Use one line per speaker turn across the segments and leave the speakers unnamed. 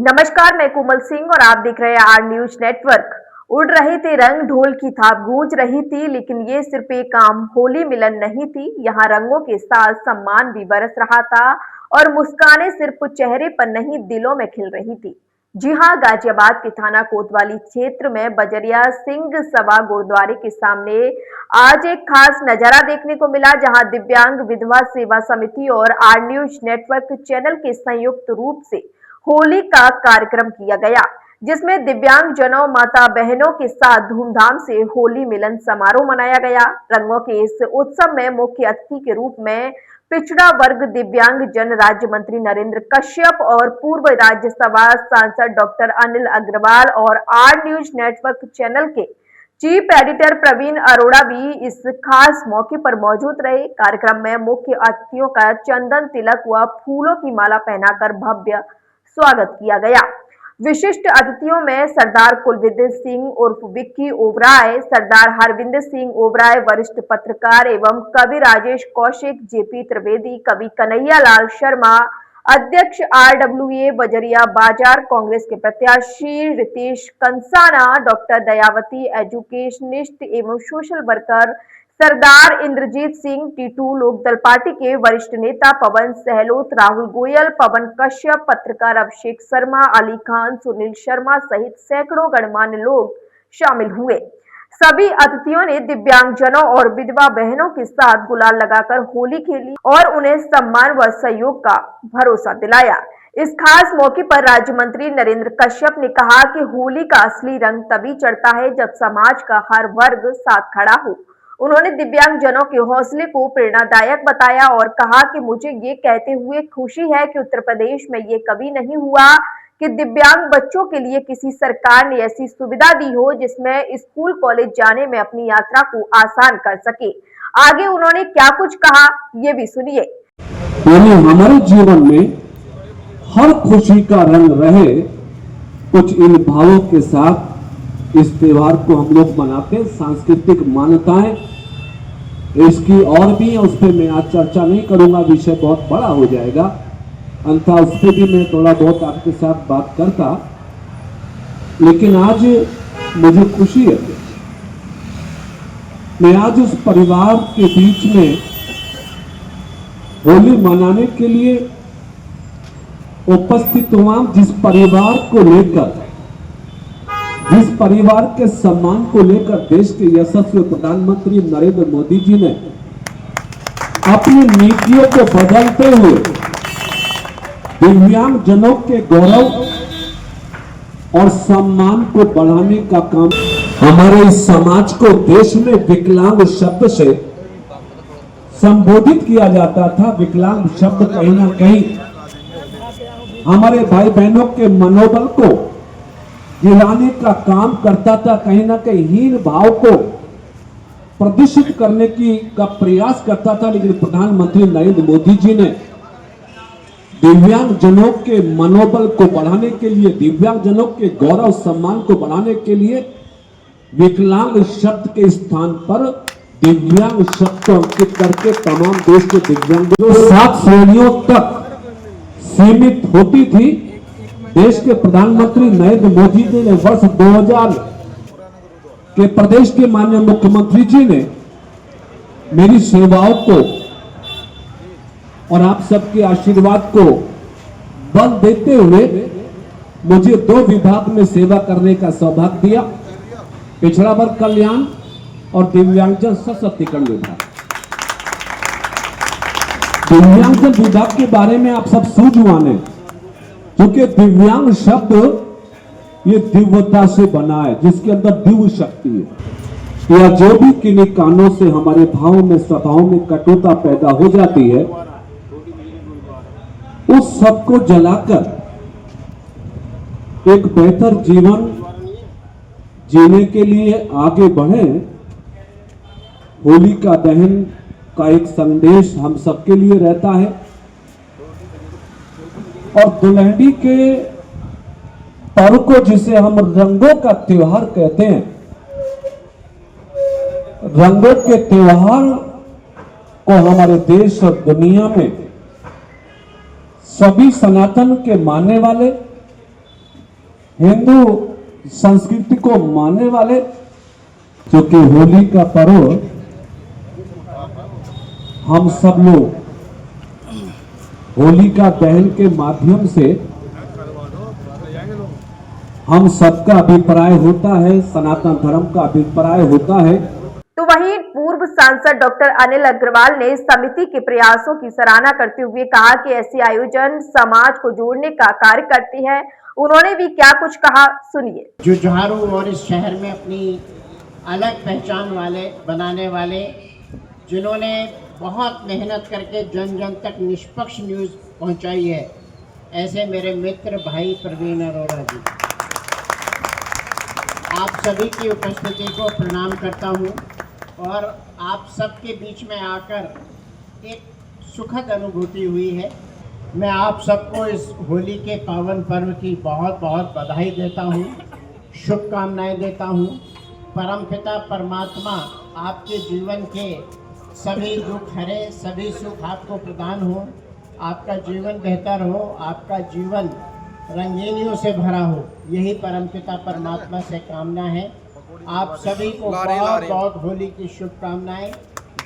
नमस्कार, मैं कोमल सिंह और आप देख रहे हैं आर न्यूज नेटवर्क। उड़ रहे थे रंग, ढोल की थाप गूंज रही थी, लेकिन ये सिर्फ एक आम होली मिलन नहीं थी। यहाँ रंगों के साथ सम्मान भी बरस रहा था और मुस्कानें सिर्फ चेहरे पर नहीं, दिलों में खिल रही थी। जी हाँ, गाजियाबाद के थाना कोतवाली क्षेत्र में बजरिया सिंह सभा गुरुद्वारे के सामने आज एक खास नजारा देखने को मिला, जहां दिव्यांग विधवा सेवा समिति और आर न्यूज नेटवर्क चैनल के संयुक्त रूप से होली का कार्यक्रम किया गया, जिसमें दिव्यांग जनों, माता बहनों के साथ धूमधाम से होली मिलन समारोह मनाया गया। रंगों के इस उत्सव में मुख्य अतिथि के रूप में पिछड़ा वर्ग दिव्यांग जन राज्य मंत्री नरेंद्र कश्यप और पूर्व राज्यसभा सांसद डॉक्टर अनिल अग्रवाल और आर न्यूज नेटवर्क चैनल के चीफ एडिटर प्रवीण अरोड़ा भी इस खास मौके पर मौजूद रहे। कार्यक्रम में मुख्य अतिथियों का चंदन तिलक व फूलों की माला पहनाकर भव्य स्वागत किया गया। विशिष्ट अतिथियों में सरदार कुलविंदर सिंह उर्फ विक्की ओबराय, सरदार हरविंदर सिंह ओबराय, वरिष्ठ पत्रकार एवं कवि राजेश कौशिक, जेपी त्रिवेदी, कवि कन्हैया लाल शर्मा, अध्यक्ष RWA बजरिया बाजार कांग्रेस के प्रत्याशी रितेश कंसाना, डॉक्टर दयावती, एजुकेशनिस्ट एवं सोशल वर्कर सरदार इंद्रजीत सिंह टीटू, लोकदल पार्टी के वरिष्ठ नेता पवन सहलोत, राहुल गोयल, पवन कश्यप, पत्रकार अभिषेक शर्मा, अली खान, सुनील शर्मा सहित सैकड़ों गणमान्य लोग शामिल हुए। सभी अतिथियों ने दिव्यांगजनों और विधवा बहनों के साथ गुलाल लगाकर होली खेली और उन्हें सम्मान व सहयोग का भरोसा दिलाया। इस खास मौके पर राज्य मंत्री नरेंद्र कश्यप ने कहा कि होली का असली रंग तभी चढ़ता है जब समाज का हर वर्ग साथ खड़ा हो। उन्होंने दिव्यांग जनों के हौसले को प्रेरणादायक बताया और कहा कि मुझे ये कहते हुए खुशी है कि उत्तर प्रदेश में ये कभी नहीं हुआ कि दिव्यांग बच्चों के लिए किसी सरकार ने ऐसी सुविधा दी हो जिसमें स्कूल कॉलेज जाने में अपनी यात्रा को आसान कर सके। आगे उन्होंने क्या कुछ कहा, ये भी सुनिए।
यानी हमारे जीवन में हर खुशी का रंग रहे, कुछ इन भावों के साथ इस त्योहार को हम लोग मनाते हैं। सांस्कृतिक मान्यताएं इसकी और भी, उस पर मैं आज चर्चा नहीं करूंगा, विषय बहुत बड़ा हो जाएगा। अंततः उस पर भी मैं थोड़ा बहुत आपके साथ बात करता, लेकिन आज मुझे खुशी है मैं आज उस परिवार के बीच में होली मनाने के लिए उपस्थित हुआ जिस परिवार को लेकर, जिस परिवार के सम्मान को लेकर देश के यशस्वी प्रधानमंत्री नरेंद्र मोदी जी ने अपनी नीतियों को बदलते हुए दिव्यांग जनों के गौरव और सम्मान को बढ़ाने का काम। हमारे इस समाज को देश में विकलांग शब्द से संबोधित किया जाता था। विकलांग शब्द कहीं ना कहीं हमारे भाई बहनों के मनोबल को गिराने का काम करता था, कहीं ना कहीं हीन भाव को प्रदर्शित करने का प्रयास करता था। लेकिन प्रधानमंत्री नरेंद्र मोदी जी ने दिव्यांग जनों के मनोबल को बढ़ाने के लिए, दिव्यांग जनों के गौरव सम्मान को बढ़ाने के लिए विकलांग शब्द के स्थान पर दिव्यांग शब्द को अंकित करके तमाम देश के दिव्यांगों 7 श्रेणियों तक सीमित होती थी। देश के प्रधानमंत्री नरेंद्र मोदी जी ने वर्ष 2000 के प्रदेश के माननीय मुख्यमंत्री जी ने मेरी सेवाओं को और आप सबके आशीर्वाद को बल देते हुए मुझे 2 विभाग में सेवा करने का सौभाग्य दिया, पिछड़ा वर्ग कल्याण और दिव्यांगजन सशक्तिकरण विभाग। दिव्यांगजन विभाग के बारे में आप सब सूझवान हैं, क्योंकि दिव्यांग शब्द ये दिव्यता से बना है, जिसके अंदर दिव्य शक्ति है। या जो भी किन्हीं कानों से हमारे भावों में, स्वभाव में कटुता पैदा हो जाती है, उस सब को जलाकर एक बेहतर जीवन जीने के लिए आगे बढ़े। होलिका दहन का एक संदेश हम सबके लिए रहता है और दुल्हनी के पर्व को, जिसे हम रंगों का त्योहार कहते हैं, रंगों के त्योहार को हमारे देश और दुनिया में सभी सनातन के मानने वाले हिंदू संस्कृति को मानने वाले, क्योंकि होली का पर्व हम सब लोग होलिका दहन के माध्यम से हम सबका अभिप्राय होता है, सनातन धर्म का अभिप्राय होता है।
तो वहीं पूर्व सांसद डॉक्टर अनिल अग्रवाल ने समिति के प्रयासों की सराहना करते हुए कहा कि ऐसे आयोजन समाज को जोड़ने का कार्य करते हैं। उन्होंने भी क्या कुछ कहा, सुनिए।
जुझारू और इस शहर में अपनी अलग पहचान वाले बनाने वाले, जिन्होंने बहुत मेहनत करके जन जन तक निष्पक्ष न्यूज़ पहुंचाई है, ऐसे मेरे मित्र भाई प्रवीण अरोड़ा जी, आप सभी की उपस्थिति को प्रणाम करता हूं और आप सबके बीच में आकर एक सुखद अनुभूति हुई है। मैं आप सबको इस होली के पावन पर्व की बहुत बहुत बधाई देता हूं, शुभकामनाएं देता हूं। परमपिता परमात्मा आपके जीवन के सभी दुख हरे, सभी सुख आपको प्रदान हो, आपका जीवन बेहतर हो, आपका जीवन रंगीनियों से भरा हो, यही परमपिता परमात्मा से कामना है। आप सभी को बहुत बहुत होली की शुभकामनाएं।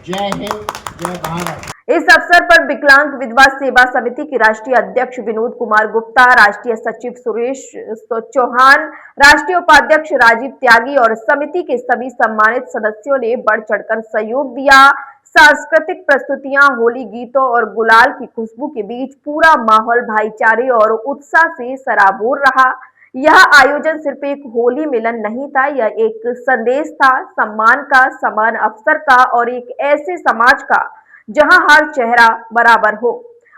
जय हिंद, जय भारत।
इस अवसर पर विकलांग विधवा सेवा समिति के राष्ट्रीय अध्यक्ष विनोद कुमार गुप्ता, राष्ट्रीय सचिव सुरेश चौहान, राष्ट्रीय उपाध्यक्ष राजीव त्यागी और समिति के सभी सम्मानित सदस्यों ने बढ़ चढ़कर सहयोग दिया। सांस्कृतिक प्रस्तुतियां, होली गीतों और गुलाल की खुशबू के बीच पूरा माहौल भाईचारे और उत्साह से सराबोर रहा। यह आयोजन सिर्फ एक होली मिलन नहीं था, यह एक संदेश था, सम्मान का, समान अवसर का और एक ऐसे समाज का जहां हर चेहरा बराबर हो।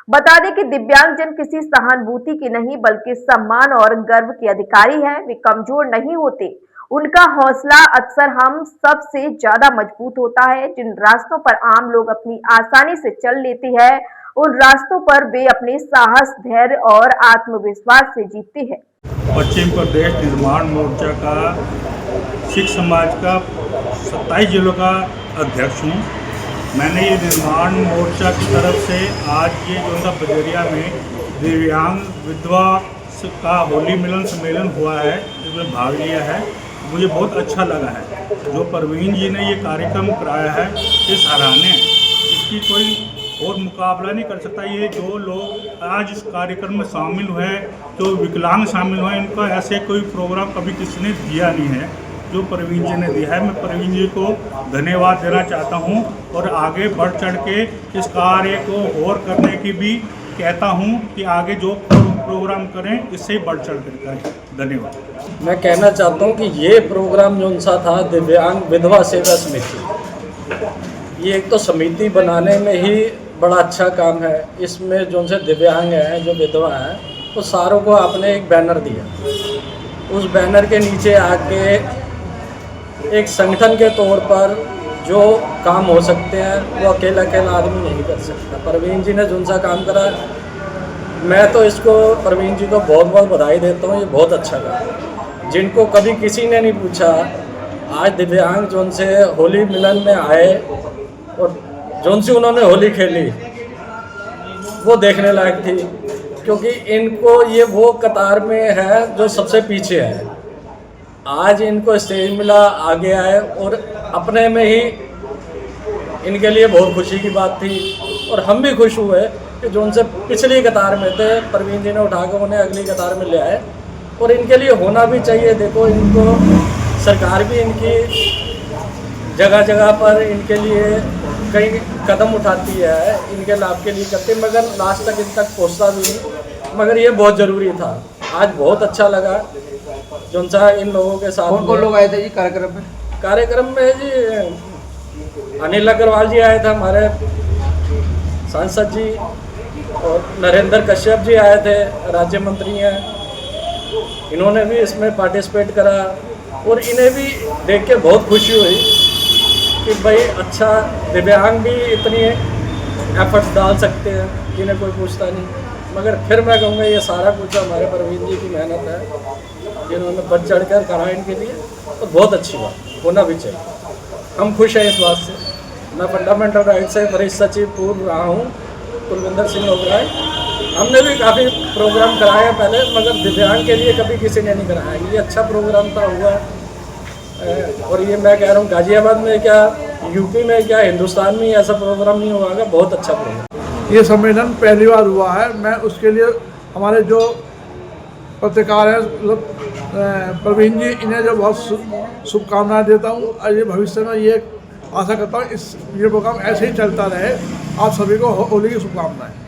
बता दें कि दिव्यांगजन किसी सहानुभूति के नहीं बल्कि सम्मान और गर्व के अधिकारी हैं। वे कमजोर नहीं होते, उनका हौसला अक्सर हम सब से ज्यादा मजबूत होता है। जिन रास्तों पर आम लोग अपनी आसानी से चल लेते हैं, उन रास्तों पर वे अपने साहस, धैर्य और आत्मविश्वास से जीतते हैं।
पश्चिम प्रदेश निर्माण मोर्चा का सिख समाज का 27 जिलों का अध्यक्ष हूँ। मैंने ये निर्माण मोर्चा की तरफ से आज ये जो सा बजरिया में दिव्यांग विधवा का होली मिलन सम्मेलन हुआ है, इसमें भाग लिया है। मुझे बहुत अच्छा लगा है। जो प्रवीण जी ने ये कार्यक्रम कराया है, ये सराहनीय है। इसकी कोई और मुकाबला नहीं कर सकता। ये जो लोग आज इस कार्यक्रम में शामिल हुए, जो विकलांग शामिल हुए, इनका ऐसे कोई प्रोग्राम कभी किसी ने दिया नहीं है जो प्रवीण जी ने दिया है। मैं प्रवीण जी को धन्यवाद देना चाहता हूं और आगे बढ़ चढ़ के इस कार्य को और करने की भी कहता हूं कि आगे जो प्रोग्राम करें इससे ही बढ़ चढ़ कर करें। धन्यवाद।
मैं कहना चाहता हूं कि ये प्रोग्राम जो सा था दिव्यांग विधवा सेवा समिति, ये एक तो समिति बनाने में ही बड़ा अच्छा काम है। इसमें जो से दिव्यांग हैं, जो विधवा हैं, वो सारों को आपने एक बैनर दिया। उस बैनर के नीचे आके एक संगठन के तौर पर जो काम हो सकते हैं वो अकेला आदमी नहीं कर सकता। प्रवीण जी ने जो सा काम करा, मैं तो इसको प्रवीण जी को बहुत बहुत बधाई देता हूँ। ये बहुत अच्छा काम, जिनको कभी किसी ने नहीं पूछा, आज दिव्यांग जोन से होली मिलन में आए और जोन से उन्होंने होली खेली, वो देखने लायक थी। क्योंकि इनको ये वो कतार में है जो सबसे पीछे है। आज इनको स्टेज मिला, आगे आए और अपने में ही इनके लिए बहुत खुशी की बात थी। और हम भी खुश हुए कि जो उनसे पिछली कतार में थे, प्रवीण जी ने उठा कर उन्हें अगली कतार में ले आए। और इनके लिए होना भी चाहिए। देखो, इनको सरकार भी इनकी जगह जगह पर इनके लिए कई कदम उठाती है, इनके लाभ के लिए करती है, मगर लास्ट तक इन तक पहुँचता भी नहीं। मगर ये बहुत ज़रूरी था। आज बहुत अच्छा लगा जो सा इन लोगों के साथ।
कौन लोग आए थे जी कार्यक्रम में?
कार्यक्रम में जी अनिल अग्रवाल जी आए थे, हमारे सांसद जी, और नरेंद्र कश्यप जी आए थे, राज्य मंत्री हैं। इन्होंने भी इसमें पार्टिसिपेट करा और इन्हें भी देख के बहुत खुशी हुई कि भाई अच्छा, दिव्यांग भी इतनी एफर्ट्स डाल सकते हैं, इन्हें कोई पूछता नहीं। मगर फिर मैं कहूँगा ये सारा कुछ हमारे प्रवीण जी की मेहनत है, जिन्होंने बढ़ चढ़ कर करा इनके लिए। तो बहुत अच्छी बात, होना भी चाहिए। हम खुश हैं इस बात से। मैं फंडामेंटल राइट से वरिष्ठ सचिव पूर्व रहा हूँ, कुलविंदर सिंह ओबराय। हमने भी काफ़ी प्रोग्राम कराए हैं पहले, मगर दिव्यांग के लिए कभी किसी ने नहीं कराया। ये अच्छा प्रोग्राम था, हुआ। और ये मैं कह रहा हूँ गाजियाबाद में क्या, यूपी में क्या, हिंदुस्तान में ऐसा प्रोग्राम नहीं हुआ, बहुत अच्छा प्रोग्राम।
ये सम्मेलन पहली बार हुआ है। मैं उसके लिए हमारे जो पत्रकार हैं, मतलब प्रवीण जी, इन्हें जो बहुत शुभकामनाएं देता हूँ। और ये भविष्य में ये आशा करता हूँ ये प्रोग्राम ऐसे ही चलता रहे। आप सभी को होली की शुभकामनाएं।